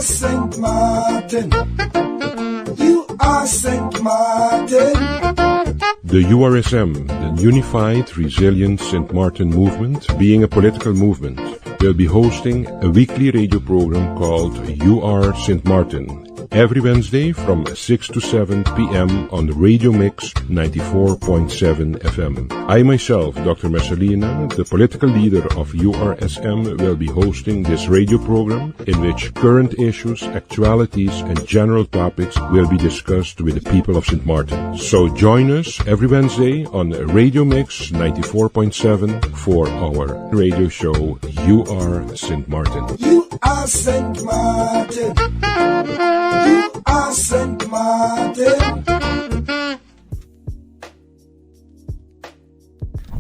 are Sint Maarten. You are Sint Maarten. The URSM, the Unified Resilient Sint Maarten Movement, being a political movement, will be hosting a weekly radio program called You Are Sint Maarten, every Wednesday from 6 to 7 p.m. on the Radio Mix 94.7 FM. I myself, Dr. Messalina, the political leader of URSM, will be hosting this radio program in which current issues, actualities and general topics will be discussed with the people of Sint Maarten. So join us every Wednesday on Radio Mix 94.7 for our radio show You Are Sint Maarten. You are Sint Maarten. You are Sint Maarten.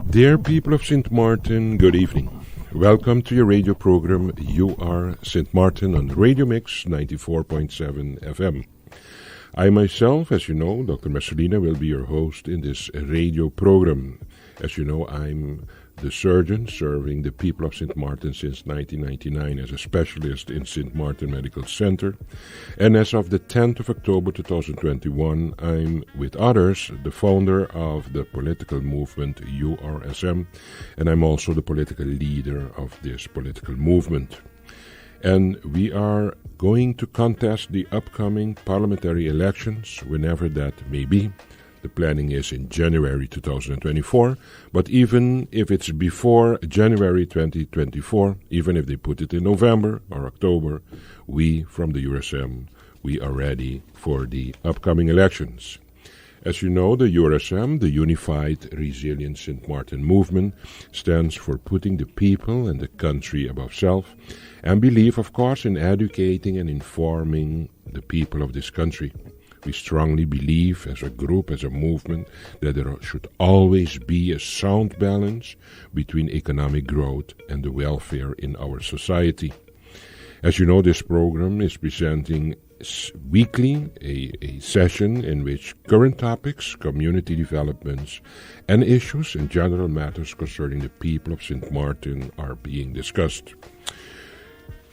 Dear people of Sint Maarten, good evening. Welcome to your radio program You Are Sint Maarten on Radio Mix 94.7 FM. I myself, as you know, Dr. Messalina, will be your host in this radio program. As you know, I'm the surgeon serving the people of Sint Maarten since 1999 as a specialist in Sint Maarten Medical Center. And as of the 10th of October 2021, I'm, with others, the founder of the political movement URSM, and I'm also the political leader of this political movement. And we are going to contest the upcoming parliamentary elections, whenever that may be. The planning is in January 2024, but even if it's before January 2024, even if they put it in November or October, we from the URSM, we are ready for the upcoming elections. As you know, the URSM, the Unified Resilient Sint Maarten Movement, stands for putting the people and the country above self, and believe, of course, in educating and informing the people of this country. We strongly believe, as a group, as a movement, that there should always be a sound balance between economic growth and the welfare in our society. As you know, this program is presenting weekly a session in which current topics, community developments, and issues and general matters concerning the people of Sint Maarten are being discussed.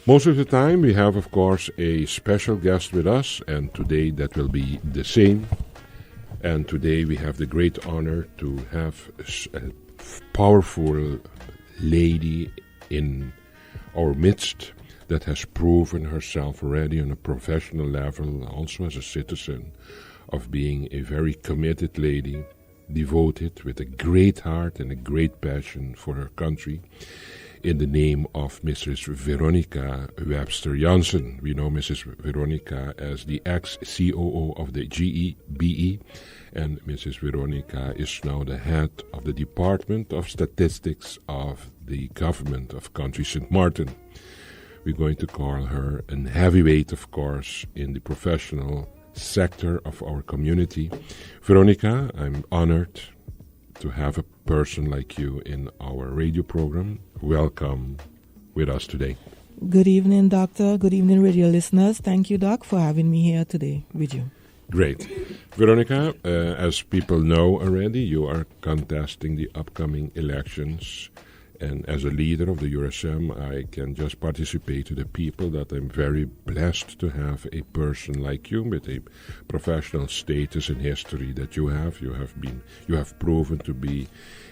Most of the time we have, of course, a special guest with us, and today that will be the same. And today we have the great honor to have a powerful lady in our midst that has proven herself already on a professional level, also as a citizen, of being a very committed lady, devoted with a great heart and a great passion for her country. In the name of Mrs. Veronica Webster Janssen. We know Mrs. Veronica as the ex-COO of the GEBE, and Mrs. Veronica is now the head of the Department of Statistics of the government of country Sint Maarten. We're going to call her a heavyweight, of course, in the professional sector of our community. Veronica, I'm honored to have a person like you in our radio program. Welcome with us today. Good evening, Doctor. Good evening, radio listeners. Thank you, Doc, for having me here today with you. Great. Veronica, as people know already, you are contesting the upcoming elections. And as a leader of the URSM, I can just participate to the people that I'm very blessed to have a person like you with a professional status and history that you have. You have proven to be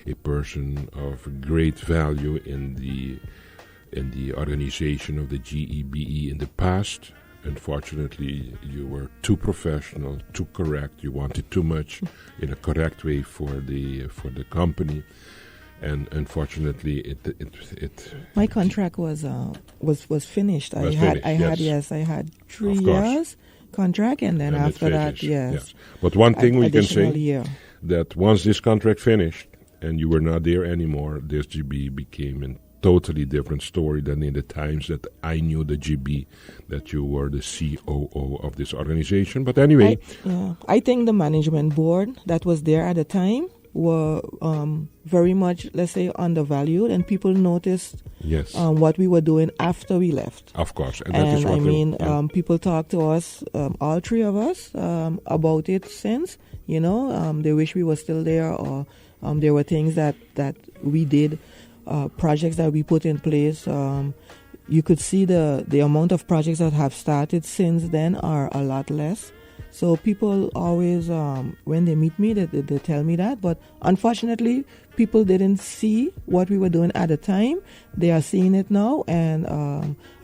a person of great value in the organization of the GEBE in the past. Unfortunately, you were too professional, too correct. You wanted too much in a correct way for the company. And unfortunately, it my contract was finished. I had 3 years contract, and then after that, yes. Yeah. But one thing we can say year. That once this contract finished and you were not there anymore, this GB became a totally different story than in the times that I knew the GB, that you were the COO of this organization. But anyway, I think the management board that was there at the time were very much, let's say, undervalued, and people noticed what we were doing after we left. Of course. And people talked to us, all three of us, about it since, they wish we were still there, or there were things that we did, projects that we put in place, you could see the amount of projects that have started since then are a lot less. So people always, when they meet me, they tell me that. But unfortunately, people didn't see what we were doing at the time. They are seeing it now, and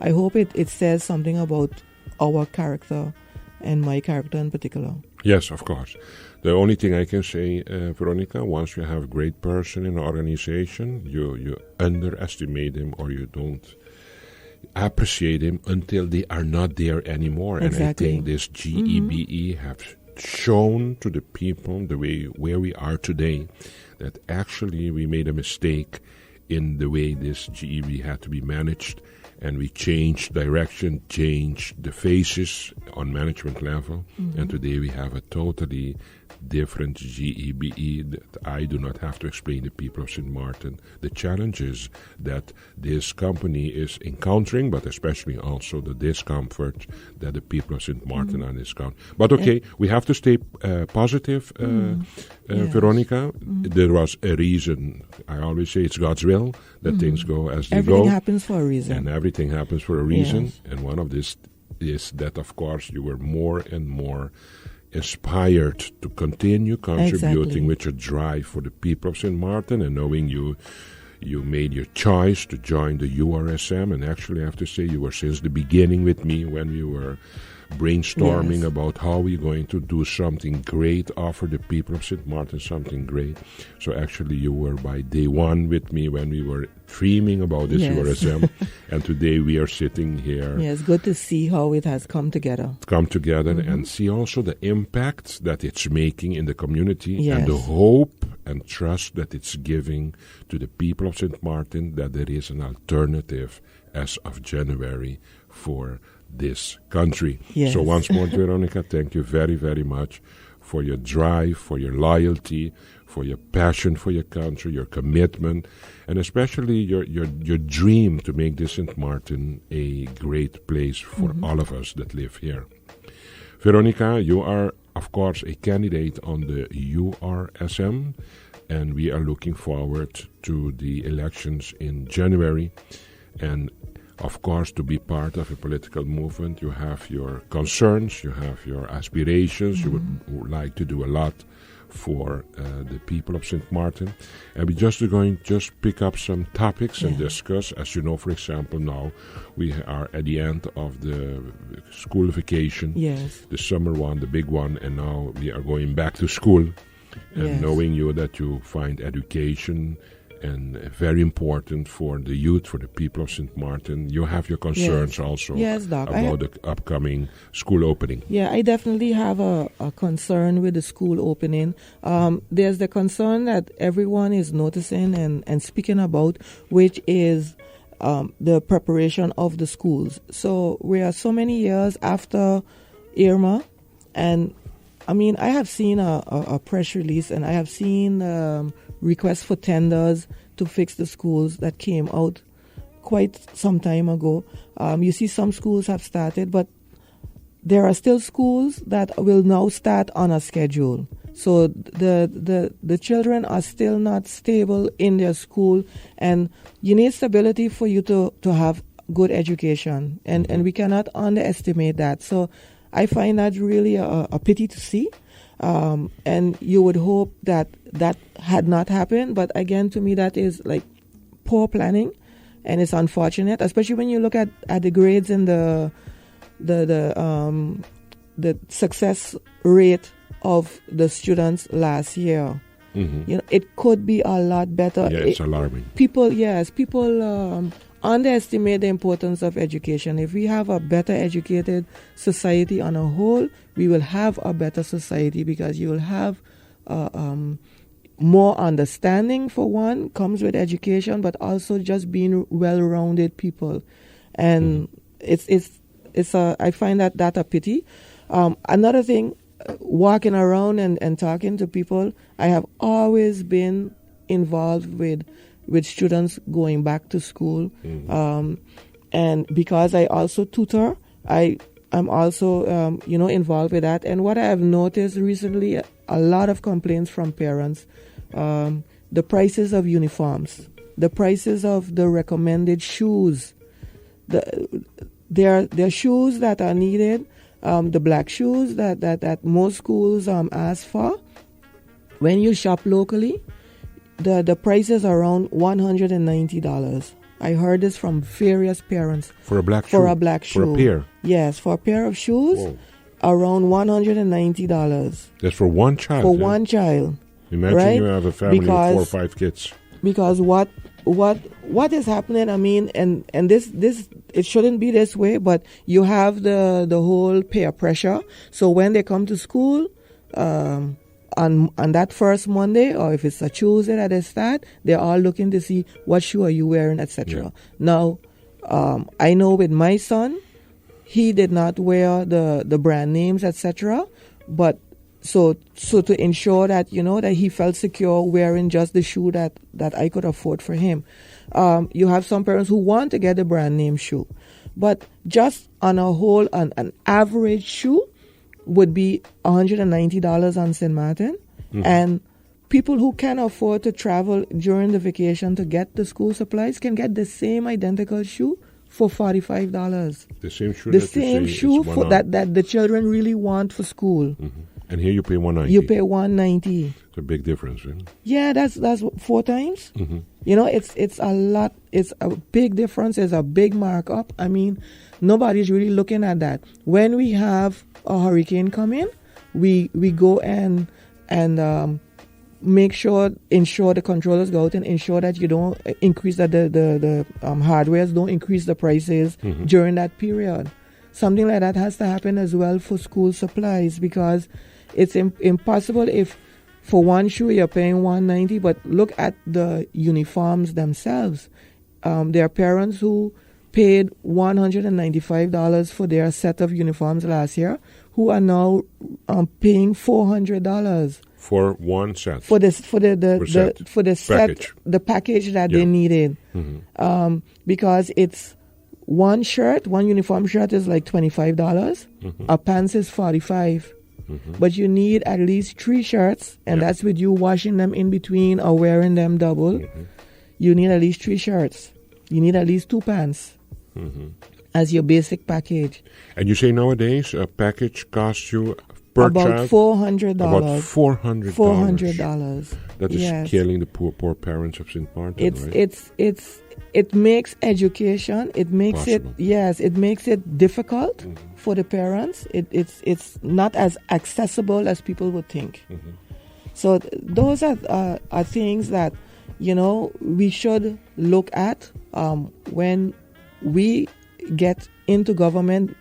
I hope it says something about our character and my character in particular. Yes, of course. The only thing I can say, Veronica, once you have a great person in an organization, you underestimate him or you don't appreciate him until they are not there anymore. Exactly. And I think this GEBE have shown to the people the way where we are today that actually we made a mistake in the way this GEBE had to be managed, and we changed direction, changed the faces on management level, and today we have a totally different GEBE that I do not have to explain to people of Sint Maarten the challenges that this company is encountering, but especially also the discomfort that the people of Sint Maarten are encountering. But okay, we have to stay positive, Veronica. There was a reason. I always say it's God's will that things go as they go. Everything happens for a reason. And everything happens for a reason. Yes. And one of this is that, of course, you were more and more inspired to continue contributing with your drive for the people of Sint Maarten, and knowing you made your choice to join the URSM. And actually I have to say you were since the beginning with me when we were brainstorming about how we're going to do something great, offer the people of Sint Maarten something great. So actually you were by day one with me when we were dreaming about this URSM, and today we are sitting here. Yeah, it's good to see how it has come together. And see also the impact that it's making in the community, and the hope and trust that it's giving to the people of Sint Maarten that there is an alternative as of January for this country. Yes. So once more, Veronica, thank you very, very much for your drive, for your loyalty, for your passion for your country, your commitment, and especially your dream to make this Sint Maarten a great place for all of us that live here. Veronica, you are, of course, a candidate on the URSM, and we are looking forward to the elections in January. And of course, to be part of a political movement, you have your concerns, you have your aspirations, you would like to do a lot for the people of Sint Maarten. And we're just going to pick up some topics and discuss. As you know, for example, now we are at the end of the school vacation, the summer one, the big one, and now we are going back to school. And knowing you that you find education and very important for the youth, for the people of Sint Maarten. You have your concerns also about the upcoming school opening. Yeah, I definitely have a concern with the school opening. There's the concern that everyone is noticing and speaking about, which is the preparation of the schools. So we are so many years after Irma, and I mean, I have seen a press release, and I have seen requests for tenders to fix the schools that came out quite some time ago. You see some schools have started, but there are still schools that will now start on a schedule. So the children are still not stable in their school, and you need stability for you to have good education, and we cannot underestimate that. So I find that really a pity to see. And you would hope that had not happened. But again, to me, that is like poor planning, and it's unfortunate, especially when you look at the grades and the success rate of the students last year. You know, it could be a lot better. Yeah, it's alarming. People underestimate the importance of education. If we have a better educated society on a whole, we will have a better society, because you will have more understanding, for one, comes with education, but also just being well-rounded people. And I find that a pity. Another thing, walking around and talking to people, I have always been involved with students going back to school. And because I also tutor, I'm also involved with that. And what I have noticed recently, a lot of complaints from parents, the prices of uniforms, the prices of the recommended shoes, there are shoes that are needed, the black shoes that most schools ask for. When you shop locally, the price is around $190. I heard this from various parents. For a black shoe? For a black shoe. For a pair? Yes, for a pair of shoes, Whoa. around $190. That's for one child? For one child. Imagine right? you have a family of 4 or 5 kids. Because what is happening, I mean, and this it shouldn't be this way, but you have the whole peer pressure. So when they come to school, on that first Monday, or if it's a Tuesday that they start, they're all looking to see what shoe are you wearing, etc. Yeah. Now, I know with my son, he did not wear the brand names, etc. But so to ensure that that he felt secure wearing just the shoe that I could afford for him. You have some parents who want to get a brand name shoe, but just on a whole, an average shoe would be $190 on Sint Maarten. Mm-hmm. And people who can afford to travel during the vacation to get the school supplies can get the same identical shoe for $45. The same shoe. The same shoe that the children really want for school. Mm-hmm. And here you pay $190. You pay $190. It's a big difference, right? Yeah, that's 4 times. Mm-hmm. It's a lot. It's a big difference. It's a big markup. I mean, nobody's really looking at that. When we have a hurricane come in, we go and ensure the controllers go out and ensure that you don't increase that the hardwares don't increase the prices mm-hmm. during that period. Something like that has to happen as well for school supplies, because it's impossible if for one shoe you're paying $190, but look at the uniforms themselves. There are parents who paid $195 for their set of uniforms last year, who are now paying $400 for one set. For the package. The package that they needed, mm-hmm. Because it's one uniform shirt is like $25. Mm-hmm. A pants is $45. Mm-hmm. But you need at least 3 shirts, and that's with you washing them in between or wearing them double. Mm-hmm. You need at least 3 shirts. You need at least 2 pants. Mm-hmm. As your basic package. And you say nowadays a package costs you per about child $400. About $400. $400. That is killing the poor parents of Sint Maarten, right? It makes education. It makes possible. it makes it difficult mm-hmm. for the parents. It's not as accessible as people would think. Mm-hmm. So those are things that we should look at when we get into government,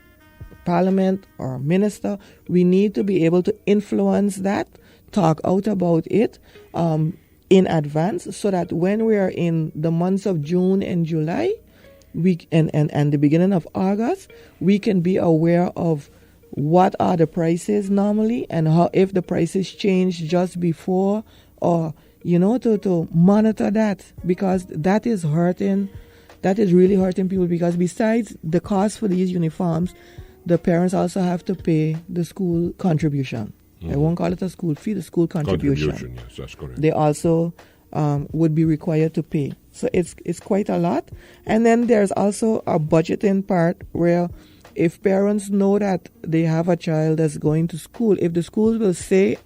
parliament, or minister. We need to be able to influence that, talk out about it in advance, so that when we are in the months of June and July, and the beginning of August, we can be aware of what are the prices normally, and how, if the prices change just before, or to monitor that, because that is really hurting people. Because besides the cost for these uniforms, the parents also have to pay the school contribution. Mm-hmm. I won't call it a school fee, the school contribution. Yes, that's correct. They also would be required to pay. So it's quite a lot. And then there's also a budgeting part, where if parents know that they have a child that's going to school, if the school will say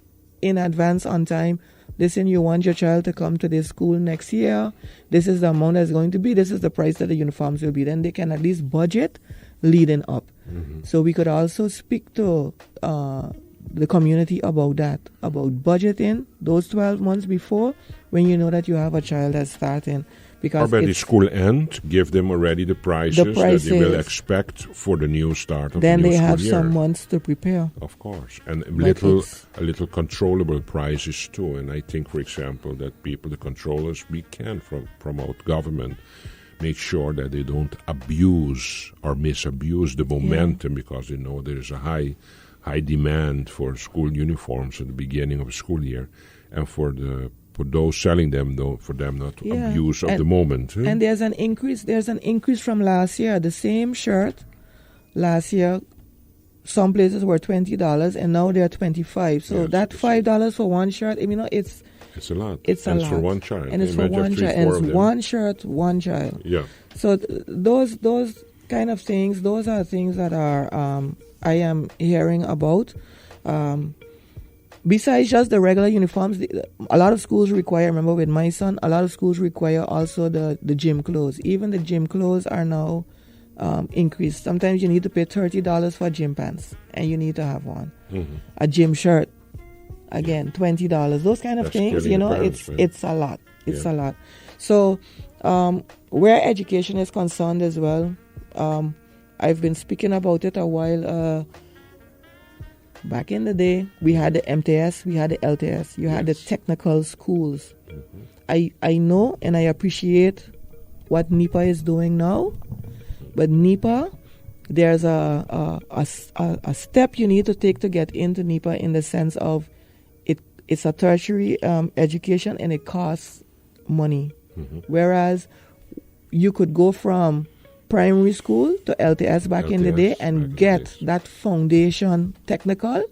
in advance on time, listen, you want your child to come to this school next year, this is the amount that's going to be, this is the price that the uniforms will be, then they can at least budget leading up. Mm-hmm. So we could also speak to the community about that, about budgeting those 12 months before, when you know that you have a child that's starting. Because or by the school end, give them already the prices that they will expect for the new start of the new school year. Then they have some months to prepare. Of course. And a little controllable prices too. And I think, for example, that the controllers, we can promote government, make sure that they don't abuse or misabuse the momentum, because they know there is a high demand for school uniforms at the beginning of a school year, and for those selling them, though, for them not to abuse of the moment. And there's an increase. There's an increase from last year. The same shirt last year, some places were $20, and now they're $25. So that $5 for one shirt, it's a lot. It's a lot for one child, and it's for one child, and it's one shirt, one child. Yeah. So those kind of things, those are things that are I am hearing about. Besides just the regular uniforms, a lot of schools require, remember with my son, a lot of schools require also the gym clothes. Even the gym clothes are now increased. Sometimes you need to pay $30 for gym pants, and you need to have one. Mm-hmm. A gym shirt, again, $20. Those kind of That's things, you know, parents, it's a lot. It's a lot. So where education is concerned as well, I've been speaking about it a while. Back in the day, we had the MTS, we had the LTS, you had the technical schools. Mm-hmm. I know and I appreciate what NEPA is doing now, but NEPA, there's a step you need to take to get into NEPA, in the sense of it's a tertiary education and it costs money. Mm-hmm. Whereas you could go from primary school to LTS back in the day and get that foundation technical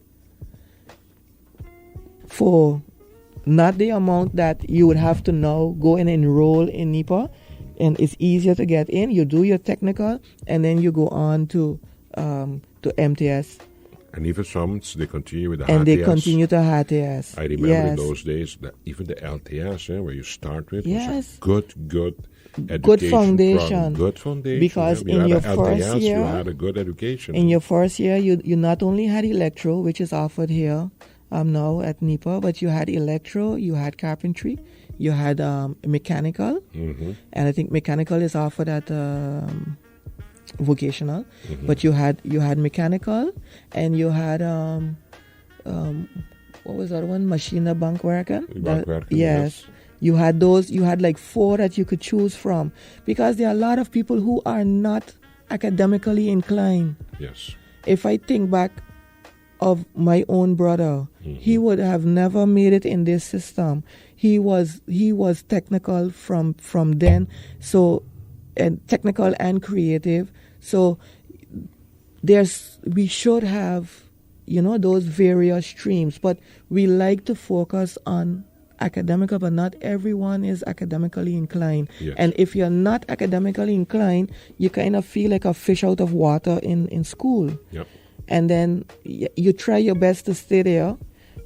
for not the amount that you would have to now go and enroll in NEPA, and it's easier to get in. You do your technical and then you go on to MTS. And even some, they continue with the and HTS. They continue to HTS. I remember in those days, that even the LTS, where you start with, was a good education. Good foundation. Because in your first year, you had a good education. In your first year, you not only had electro, which is offered here now at NEPA, but you had electro, you had carpentry, you had mechanical, and I think mechanical is offered at vocational, but you had mechanical, and you had what was that one? Machine bank worker. Yes. You had those. You had like 4 that you could choose from, because there are a lot of people who are not academically inclined. Yes. If I think back of my own brother, he would have never made it in this system. He was technical from then, so and technical and creative. So we should have, those various streams, but we like to focus on academical, but not everyone is academically inclined. Yes. And if you're not academically inclined, you kind of feel like a fish out of water in school. Yep. And then you try your best to stay there,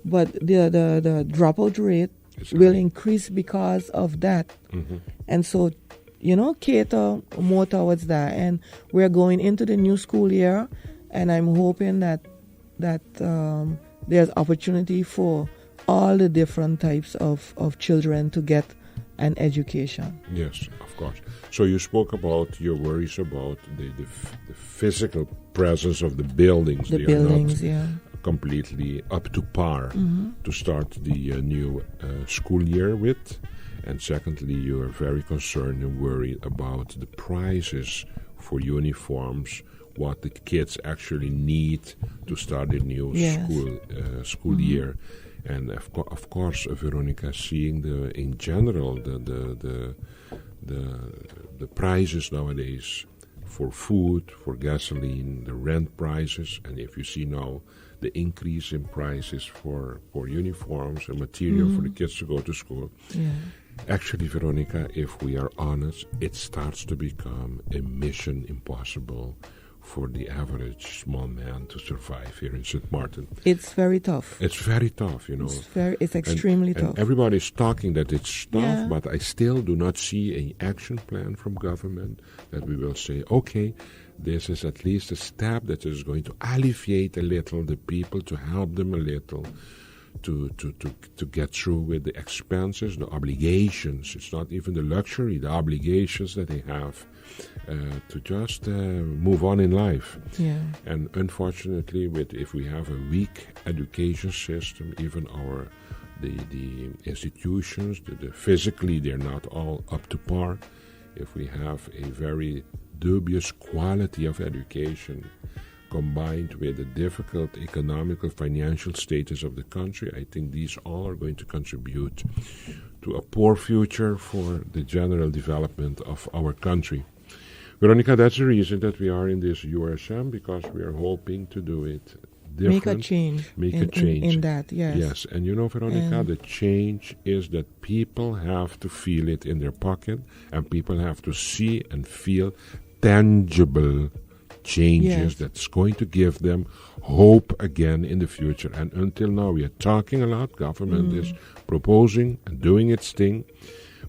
but the dropout rate will increase because of that. Mm-hmm. And so, cater more towards that. And we're going into the new school year, and I'm hoping that there's opportunity for all the different types of children to get an education. Yes, of course. So you spoke about your worries about the physical presence of the buildings. They are not completely up to par to start the new school year with. And secondly, you are very concerned and worried about the prices for uniforms, what the kids actually need to start a new school year. And of course, Veronica, seeing in general the prices nowadays for food, for gasoline, the rent prices, and if you see now the increase in prices for uniforms and material for the kids to go to school. Yeah. Actually, Veronica, if we are honest, it starts to become a mission impossible for the average small man to survive here in Sint Maarten. It's very tough. It's very tough, It's extremely tough. And everybody's talking that it's tough, but I still do not see an action plan from government that we will say, okay, this is at least a step that is going to alleviate a little the people, to help them a little, to get through with the expenses, the obligations. It's not even the luxury, the obligations that they have to just move on in life. Yeah. And unfortunately, if we have a weak education system, even the institutions, physically they're not all up to par. If we have a very dubious quality of education combined with the difficult economical financial status of the country, I think these all are going to contribute to a poor future for the general development of our country. Veronica, that's the reason that we are in this URSM, because we are hoping to do it different. Make a change in that, yes. Yes, and Veronica, the change is that people have to feel it in their pocket, and people have to see and feel tangible changes that's going to give them hope again in the future. And until now, we are talking a lot. Government is proposing and doing its thing.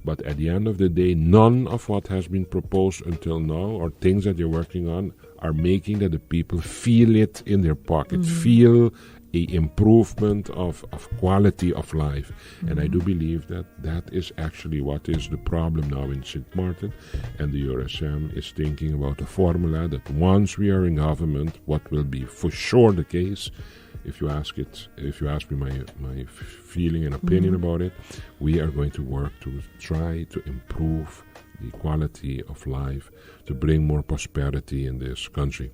But at the end of the day, none of what has been proposed until now or things that you're working on are making that the people feel it in their pocket, feel a improvement of quality of life. And I do believe that is actually what is the problem now in Sint Maarten. And the URSM is thinking about a formula that once we are in government, what will be for sure the case, if you ask me my feeling and opinion about it, we are going to work to try to improve the quality of life, to bring more prosperity in this country.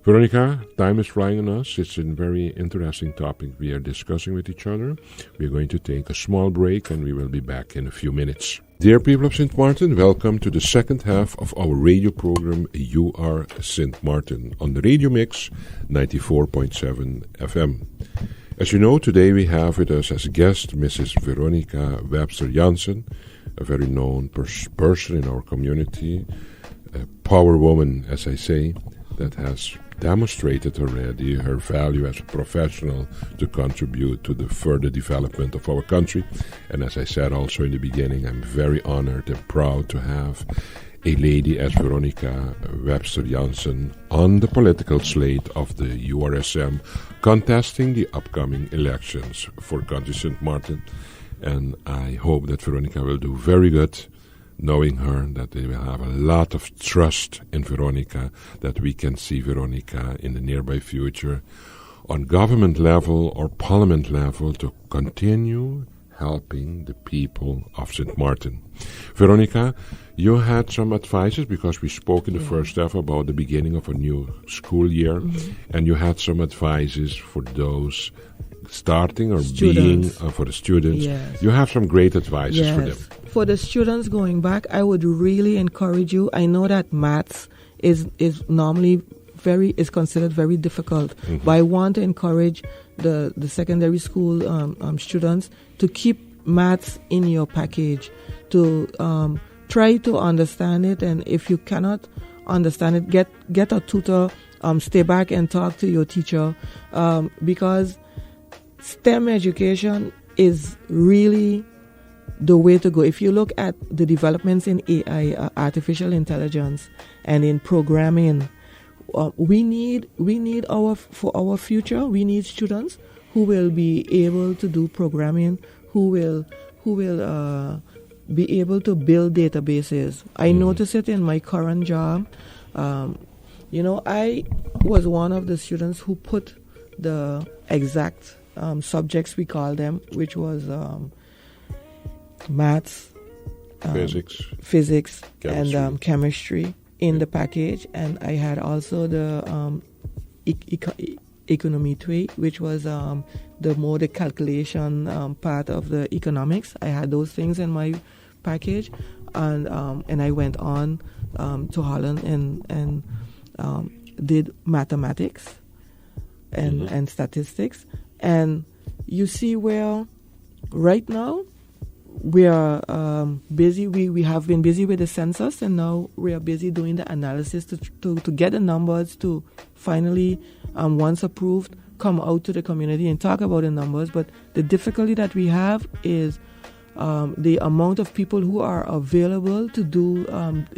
Veronica, time is flying on us. It's a very interesting topic we are discussing with each other. We're going to take a small break and we will be back in a few minutes. Dear people of Sint Maarten, welcome to the second half of our radio program, You Are Sint Maarten, on the Radio Mix 94.7 FM. As you know, today we have with us as a guest Mrs. Veronica Webster Jansen, a very known person in our community, a power woman, as I say, that has demonstrated already her value as a professional to contribute to the further development of our country. And as I said also in the beginning, I'm very honored and proud to have a lady as Veronica Webster Jansen on the political slate of the URSM, contesting the upcoming elections for Country Sint Maarten. And I hope that Veronica will do very good, knowing her, that they will have a lot of trust in Veronica, that we can see Veronica in the nearby future on government level or parliament level to continue helping the people of Sint Maarten. Veronica, you had some advices, because we spoke in the first half about the beginning of a new school year, and you had some advices for those starting or being for the students. Yes. You have some great advices for them. For the students going back, I would really encourage you. I know that maths is normally is considered very difficult, but I want to encourage the secondary school students to keep maths in your package, to try to understand it, and if you cannot understand it, get a tutor, stay back and talk to your teacher, because STEM education is really the way to go. If you look at the developments in AI, artificial intelligence, and in programming, we need for our future, we need students who will be able to do programming, who will be able to build databases. I notice it in my current job. I was one of the students who put the exact subjects, we call them, which was maths, physics, chemistry. And chemistry in the package. And I had also the econometry, which was the calculation part of the economics. I had those things in my package, and I went on to Holland and did mathematics and statistics. And you see where right now we are busy. We have been busy with the census, and now we are busy doing the analysis to get the numbers to finally, once approved, come out to the community and talk about the numbers. But the difficulty that we have is the amount of people who are available to do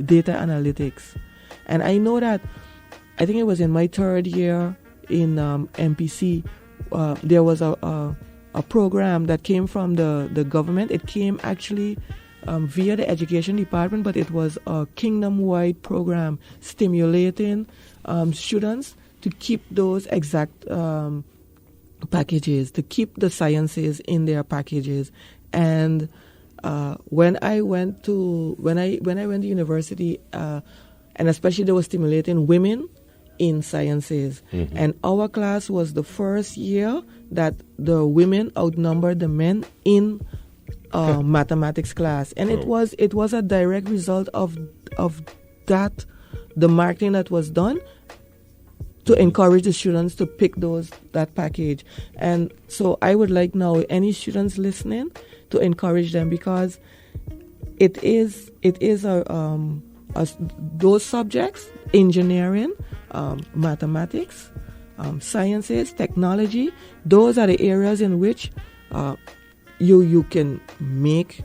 data analytics. And I know that, I think it was in my third year in MPC, there was a program that came from the government. It came actually via the education department, but it was a kingdom-wide program stimulating students to keep those exact packages, to keep the sciences in their packages. And when I went to university, and especially they were stimulating women in sciences. And our class was the first year that the women outnumbered the men in mathematics class. And it was a direct result of that, the marketing that was done to encourage the students to pick that package. And so I would like now any students listening to encourage them, because it is those subjects, engineering, mathematics, sciences, technology, those are the areas in which you can make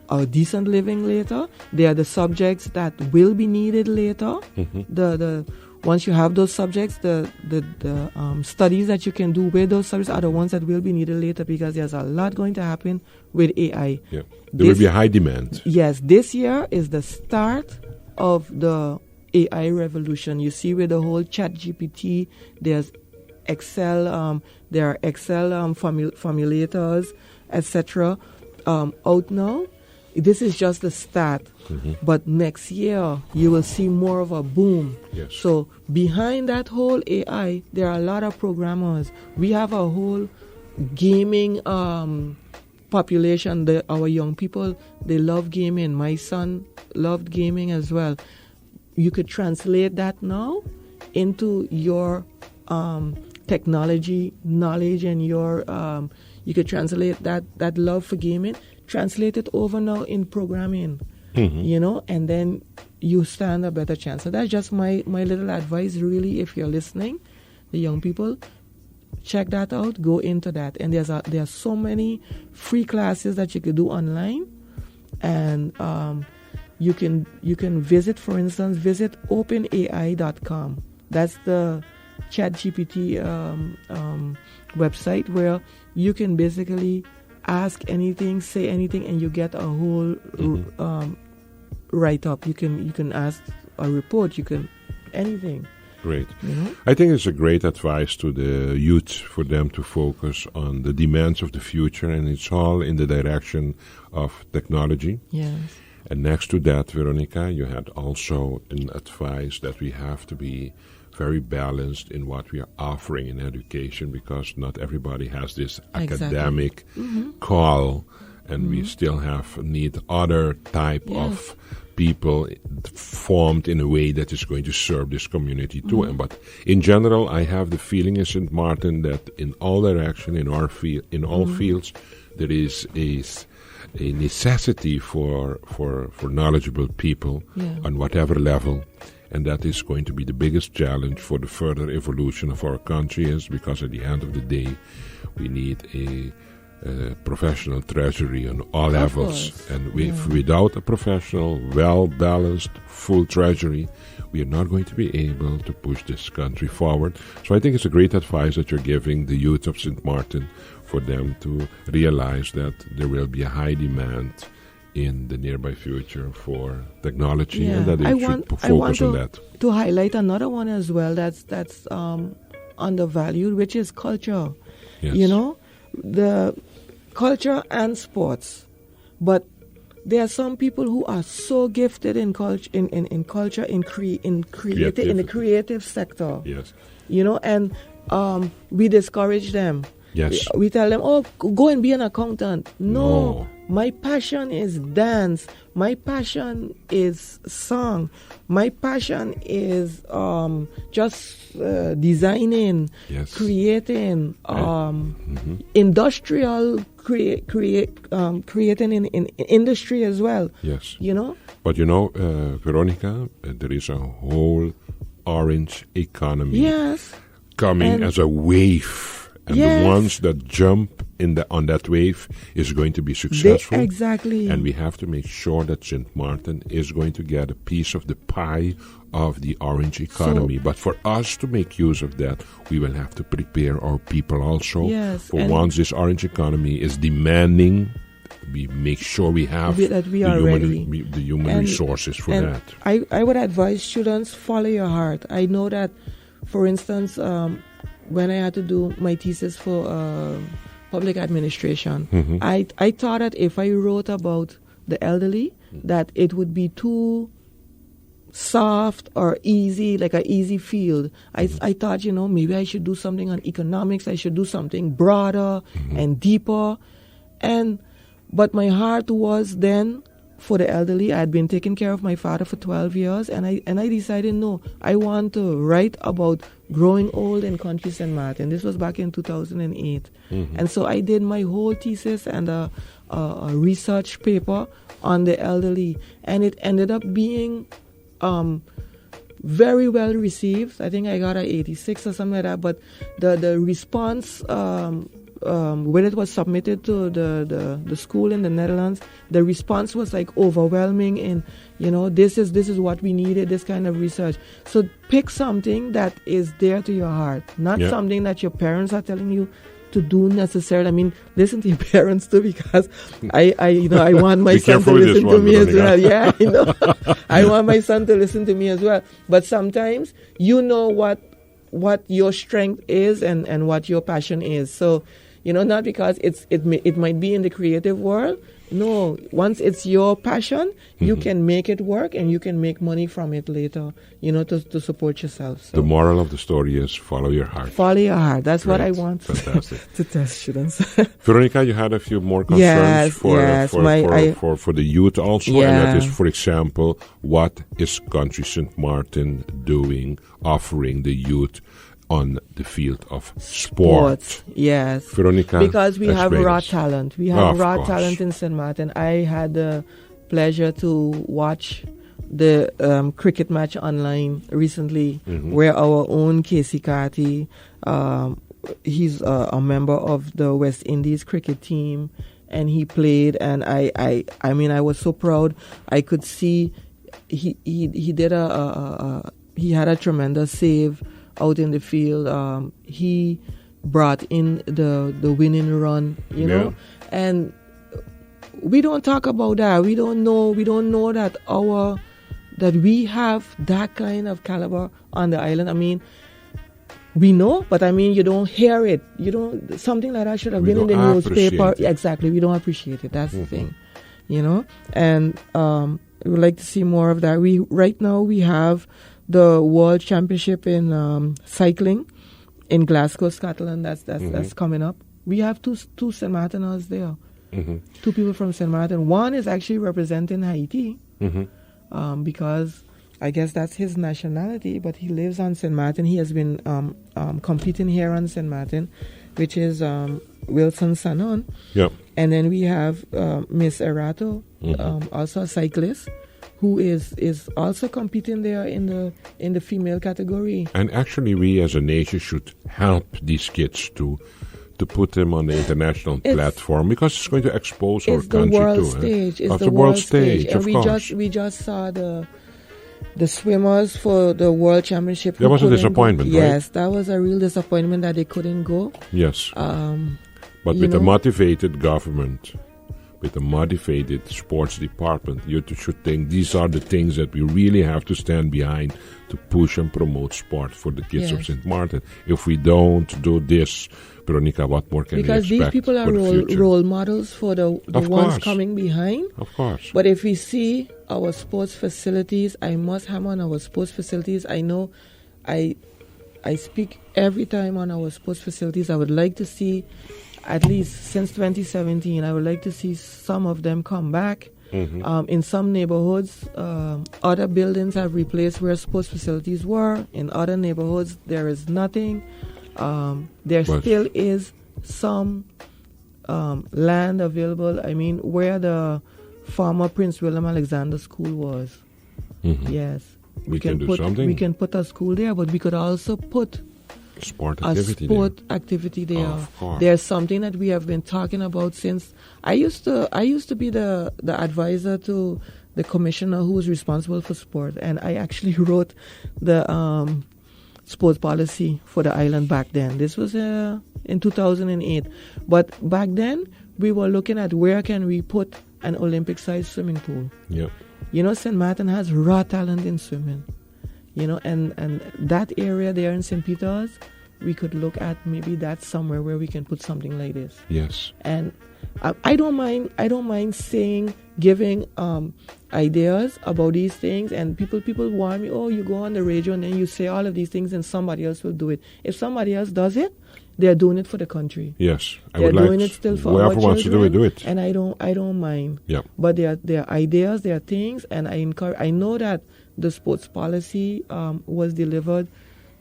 a decent living later. They are the subjects that will be needed later. The once you have those subjects, the studies that you can do with those subjects are the ones that will be needed later, because there's a lot going to happen with AI. Yeah. There will be a high demand. Yes, this year is the start of the AI revolution. You see, with the whole ChatGPT, there's Excel, there are Excel formulators, etc. Out now. This is just the start. But next year, you will see more of a boom. Yes. So behind that whole AI, there are a lot of programmers. We have a whole gaming population. Our young people, they love gaming. My son loved gaming as well. You could translate that now into your technology knowledge, and your you could translate that love for gaming, translate it over now in programming, and then you stand a better chance. So that's just my little advice, really. If you're listening, the young people, check that out, go into that. And there are so many free classes that you could do online, and you can visit, for instance, visit openai.com. That's the ChatGPT website, where you can basically ask anything, say anything, and you get a whole write-up. You can ask a report, you can anything. Great. I think it's a great advice to the youth for them to focus on the demands of the future, and it's all in the direction of technology. Yes. And next to that, Veronica, you had also an advice that we have to be very balanced in what we are offering in education, because not everybody has this academic call, and we still need other type of people formed in a way that is going to serve this community too. But in general, I have the feeling in Sint Maarten that in all direction, in our field, in all fields, there is a necessity for knowledgeable people on whatever level. And that is going to be the biggest challenge for the further evolution of our country, is because at the end of the day, we need a professional treasury on all levels. And without a professional, well-balanced, full treasury, we are not going to be able to push this country forward. So I think it's a great advice that you're giving the youth of Sint Maarten, for them to realize that there will be a high demand in the nearby future for technology, and that they should focus on that. To highlight another one as well that's undervalued, which is culture. Yes. You know, the culture and sports. But there are some people who are so gifted in culture, in the creative sector. Yes. You know, and we discourage them. Yes. We tell them, oh, go and be an accountant. No. My passion is dance. My passion is song. My passion is just designing, creating, industrial, creating in industry as well. Yes. You know? But you know, Veronica, there is a whole orange economy coming as a wave. And the ones that jump on that wave is going to be successful. Exactly. And we have to make sure that Sint Maarten is going to get a piece of the pie of the orange economy. But for us to make use of that, we will have to prepare our people also. Yes. For once this orange economy is demanding, we make sure we have the human resources for that. I would advise students, follow your heart. I know that, for instance, when I had to do my thesis for public administration, I thought that if I wrote about the elderly, that it would be too soft or easy, like an easy field. I thought, maybe I should do something on economics. I should do something broader and deeper. But my heart was then for the elderly. I had been taking care of my father for 12 years, and I decided, no, I want to write about growing old in country Sint Maarten. This was back in 2008. And so I did my whole thesis and a research paper on the elderly, and it ended up being very well received. I think I got a 86 or something like that. But the response when it was submitted to the school in the Netherlands, the response was like overwhelming. In this is what we needed. This kind of research. So pick something that is dear to your heart, not something that your parents are telling you to do necessarily. I mean, listen to your parents too, because I want my son to listen to me as well. Yeah, I want my son to listen to me as well. But sometimes you know what your strength is and what your passion is. So, not because it might be in the creative world. No, once it's your passion, you can make it work and you can make money from it later, to support yourself. So. The moral of the story is follow your heart. Follow your heart. That's Great. what I want to tell students. Veronica, you had a few more concerns for the youth also. Yeah. And that is, for example, what is Country Sint Maarten doing, offering the youth on the field of sport? Yes. Veronica, because we have raw us. talent. We have raw course. talent in Sint Maarten. I had the pleasure to watch the cricket match online recently, where our own Casey Carty, he's a member of the West Indies cricket team, and he played. And I mean, I was so proud. I could see he did he had a tremendous save out in the field. He brought in the winning run, you know, and we don't talk about that. We don't know that we have that kind of caliber on the island. I mean, we know, but I mean, you don't hear it. Something like that should have been in the newspaper. Exactly, we don't appreciate it. That's the thing, and we would like to see more of that. Right now we have the World Championship in cycling in Glasgow, Scotland. That's coming up. We have two Sint Maarteners there. Two people from Sint Maarten. One is actually representing Haiti because I guess that's his nationality, but he lives on Sint Maarten. He has been competing here on Sint Maarten, which is Wilson Sanon. Yep. And then we have Miss Erato, also a cyclist, who is also competing there in the female category. And actually, we as a nation should help these kids to put them on the international platform, because it's going to expose our country too. It's the world stage. And we just saw the swimmers for the World Championship. That was a disappointment, right? Yes, that was a real disappointment that they couldn't go. Yes. But with a motivated government, with a motivated sports department, you should think these are the things that we really have to stand behind to push and promote sport for the kids of Sint Maarten. If we don't do this, Veronica, what more can we expect? Because these people are role models for the ones coming behind. Of course. But if we see our sports facilities, I must hammer on our sports facilities. I know I speak every time on our sports facilities. I would like to see, at least since 2017, I would like to see some of them come back. In some neighborhoods, other buildings have replaced where sports facilities were. In other neighborhoods, there is nothing. There still is some land available. I mean, where the former Prince William Alexander School was. Yes. We can do something. We can put a school there, but we could also put sport activity there. Of course. There's something that we have been talking about since I used to be the advisor to the commissioner who was responsible for sport, and I actually wrote the sports policy for the island back then. This was in 2008. But back then we were looking at where can we put an Olympic-sized swimming pool. Yeah. St. Maarten has raw talent in swimming. And that area there in St. Peter's, we could look at maybe that's somewhere where we can put something like this. Yes. And I don't mind giving ideas about these things, and people warn me, you go on the radio and then you say all of these things and somebody else will do it. If somebody else does it, they're doing it for the country. Yes. They're doing it still for our children. Whoever wants to do it. And I don't mind. Yeah. But there are ideas, there are things, and I know that the sports policy was delivered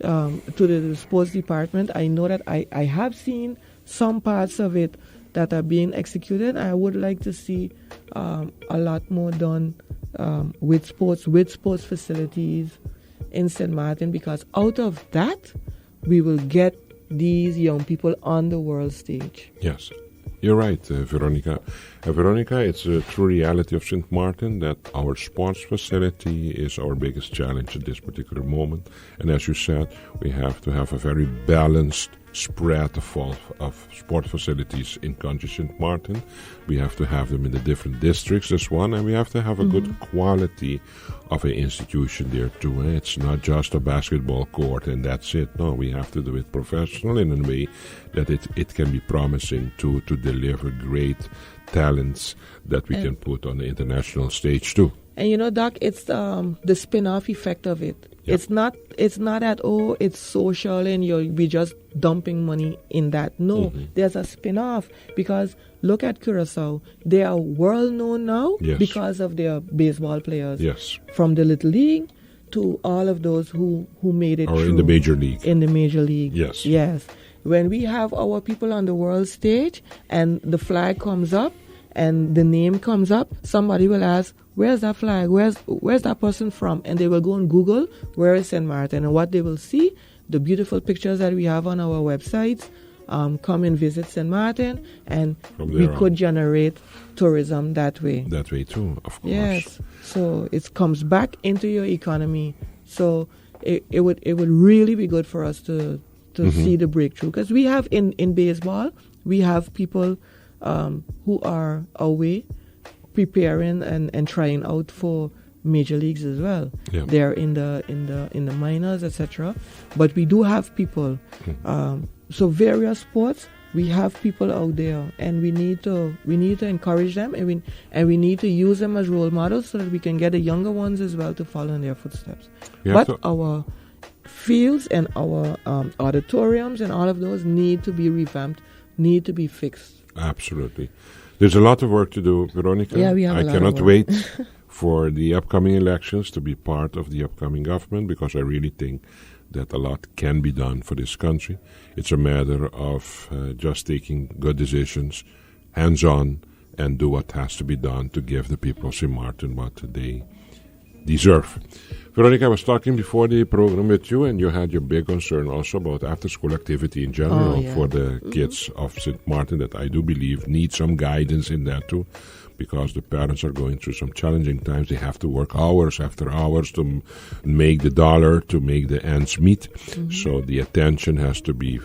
to the sports department. I know that I have seen some parts of it that are being executed. I would like to see a lot more done with sports facilities in St. Maarten, because out of that, we will get these young people on the world stage. Yes, you're right, Veronica. Veronica, it's a true reality of Sint Maarten that our sports facility is our biggest challenge at this particular moment. And as you said, we have to have a very balanced spread of sport facilities in country Sint Maarten. We have to have them in the different districts as one, and we have to have a good quality of an institution there too. It's not just a basketball court and that's it. No, we have to do it professional in a way that it can be promising to deliver great talents that we can put on the international stage too. And Doc, it's the spin-off effect of it. Yep. It's not at all. It's social, and we just dumping money in that. No, there's a spin-off, because look at Curacao. They are world known now because of their baseball players. Yes, from the Little League to all of those who made it. Or in the major league. In the major league. Yes. When we have our people on the world stage and the flag comes up and the name comes up, somebody will ask, where's that flag? Where's that person from? And they will go on Google, where is St. Maarten? And what they will see, the beautiful pictures that we have on our websites, come and visit St. Maarten, and we could generate tourism that way. That way too, of course. Yes. So it comes back into your economy. So it would really be good for us to see the breakthrough. Because we have in baseball, we have people who are away preparing and trying out for major leagues as well. Yeah. They're in the minors, etc. But we do have people. So various sports, we have people out there, and we need to encourage them, and we need to use them as role models so that we can get the younger ones as well to follow in their footsteps. But our fields and our auditoriums and all of those need to be revamped, need to be fixed. Absolutely. There's a lot of work to do, Veronica. Yeah, we have I cannot wait for the upcoming elections to be part of the upcoming government, because I really think that a lot can be done for this country. It's a matter of just taking good decisions, hands-on, and do what has to be done to give the people of Sint Maarten what they deserve. Veronica, I was talking before the program with you, and you had your big concern also about after-school activity in general for the kids of Sint Maarten, that I do believe need some guidance in that too, because the parents are going through some challenging times. They have to work hours after hours to make the dollar, to make the ends meet. So the attention has to be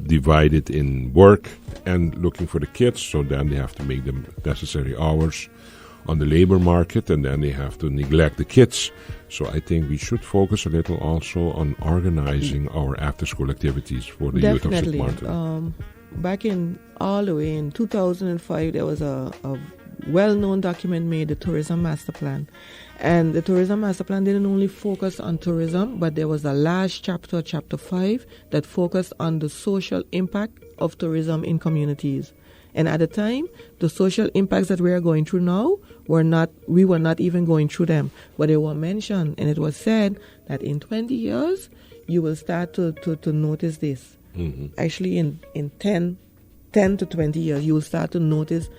divided in work and looking for the kids, so then they have to make the necessary hours on the labor market, and then they have to neglect the kids. So I think we should focus a little also on organizing our after-school activities for the youth of Sint Maarten. Back all the way in 2005, there was a well-known document made, the Tourism Master Plan. And the Tourism Master Plan didn't only focus on tourism, but there was a large chapter, Chapter 5, that focused on the social impact of tourism in communities. And at the time, the social impacts that we are going through now we were not even going through them. But they were mentioned, and it was said that in 20 years, you will start to notice this. Actually, in 10 to 20 years, you will start to notice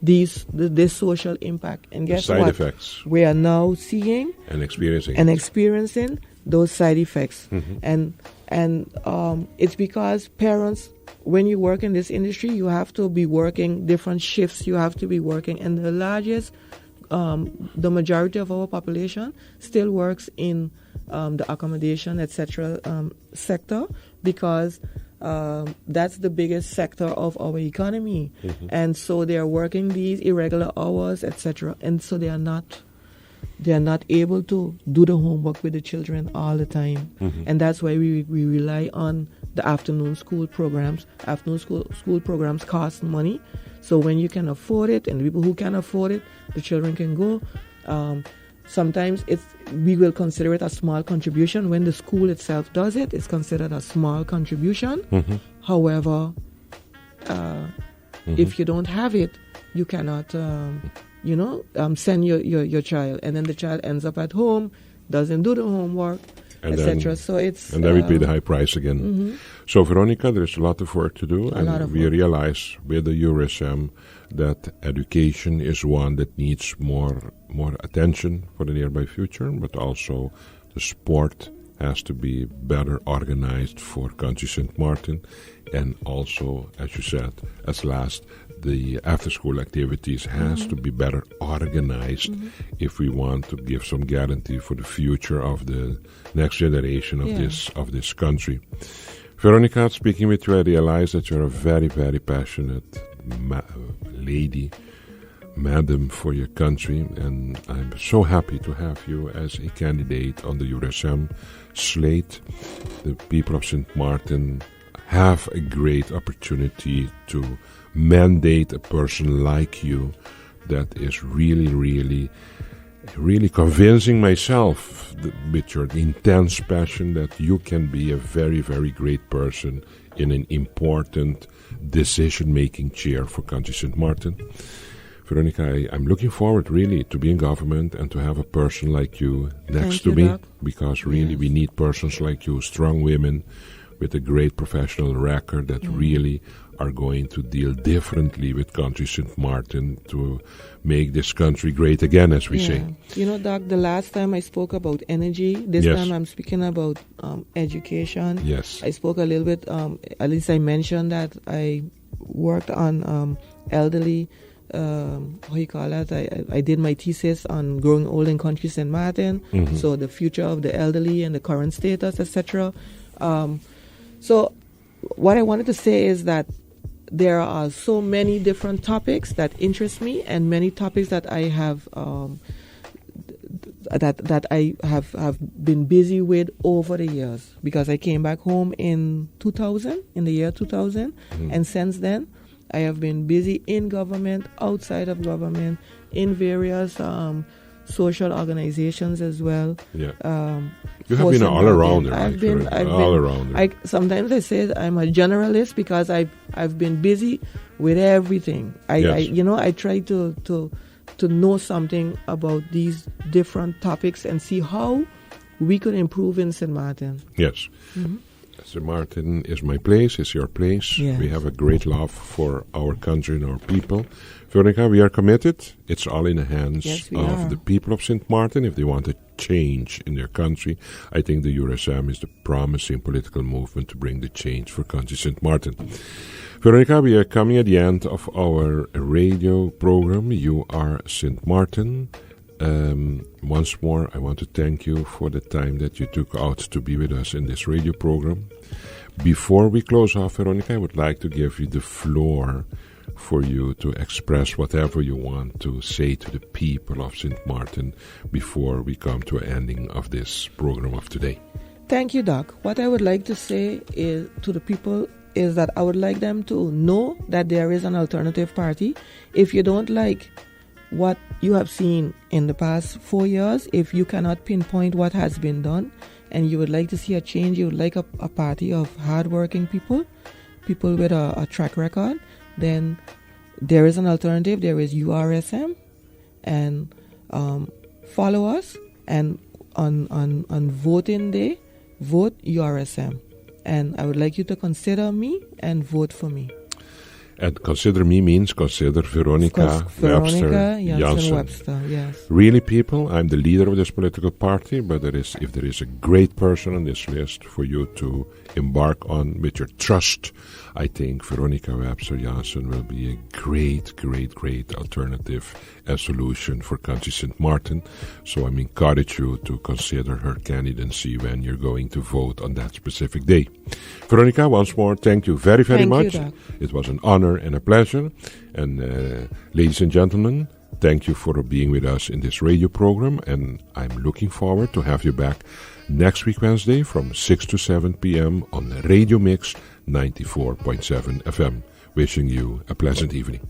this social impact. And guess what? Side effects. We are now seeing and experiencing those side effects. And it's because parents, when you work in this industry, you have to be working different shifts. You have to be working, and the majority of our population still works in the accommodation, etc. Sector, because that's the biggest sector of our economy. And so they are working these irregular hours, etc. And so they are not able to do the homework with the children all the time. And that's why we rely on the afternoon school programs. Afternoon school programs cost money. So when you can afford it, and people who can afford it, the children can go. Sometimes we will consider it a small contribution. When the school itself does it, it's considered a small contribution. However, if you don't have it, you cannot send your child, and then the child ends up at home, doesn't do the homework, And etc. So it's and then we pay the high price again. mhm. So, Veronica, there's a lot of work to do, A and lot of we work. realize with the URSM that education is one that needs more attention for the nearby future, but also the sport has to be better organized for Country Sint Maarten, and also, as you said, as last, the after-school activities has to be better organized if we want to give some guarantee for the future of the next generation of this country. Veronica, speaking with you, I realize that you're a very, very passionate lady, madam for your country, and I'm so happy to have you as a candidate on the URSM slate. The people of Sint Maarten have a great opportunity to mandate a person like you that is really, really, really convincing myself with your intense passion that you can be a very, very great person in an important decision-making chair for Country Sint Maarten. Veronica, I'm looking forward really to be in government and to have a person like you next to me, because really we need persons like you, strong women with a great professional record that really are going to deal differently with Country Sint Maarten to make this country great again, as we say. You know, Doc, the last time I spoke about energy, this time I'm speaking about education. Yes. I spoke a little bit, at least I mentioned that I worked on elderly, how you call that? I did my thesis on growing old in Country Sint Maarten, so the future of the elderly and the current status, etc. So what I wanted to say is that there are so many different topics that interest me, and many topics that I have that I have been busy with over the years, because I came back home in the year 2000, and since then I have been busy in government, outside of government, in various social organizations as well. Yeah. You have been all around. I've been all around. Sometimes I say I'm a generalist because I've been busy with everything. I try to know something about these different topics and see how we could improve in Sint Maarten. Yes. Sint Maarten is my place, is your place. Yes. We have a great love for our country and our people. Veronica, we are committed. It's all in the hands of the people of Sint Maarten. If they want a change in their country, I think the URSM is the promising political movement to bring the change for Country Sint Maarten. Veronica, we are coming at the end of our radio program. You are Sint Maarten. Once more, I want to thank you for the time that you took out to be with us in this radio program. Before we close off, Veronica, I would like to give you the floor for you to express whatever you want to say to the people of Sint Maarten before we come to an ending of this program of today. Thank you, Doc. What I would like to say is to the people is that I would like them to know that there is an alternative party. If you don't like what you have seen in the past 4 years, if you cannot pinpoint what has been done, and you would like to see a change, you would like a party of hardworking people with a track record, then there is an alternative. There is URSM, and follow us, and on voting day, vote URSM. And I would like you to consider me and vote for me. And consider me means consider Veronica Webster Janssen. Webster, yes. Really, people, I'm the leader of this political party, but if there is a great person on this list for you to embark on with your trust, I think Veronica Webster Janssen will be a great, great, great alternative and solution for Country Sint Maarten. So I encourage you to consider her candidacy when you're going to vote on that specific day. Veronica, once more, thank you very, very much. It was an honor and a pleasure. And ladies and gentlemen, thank you for being with us in this radio program. And I'm looking forward to have you back next week, Wednesday, from 6 to 7 p.m. on Radio Mix 94.7 FM. Wishing you a pleasant evening.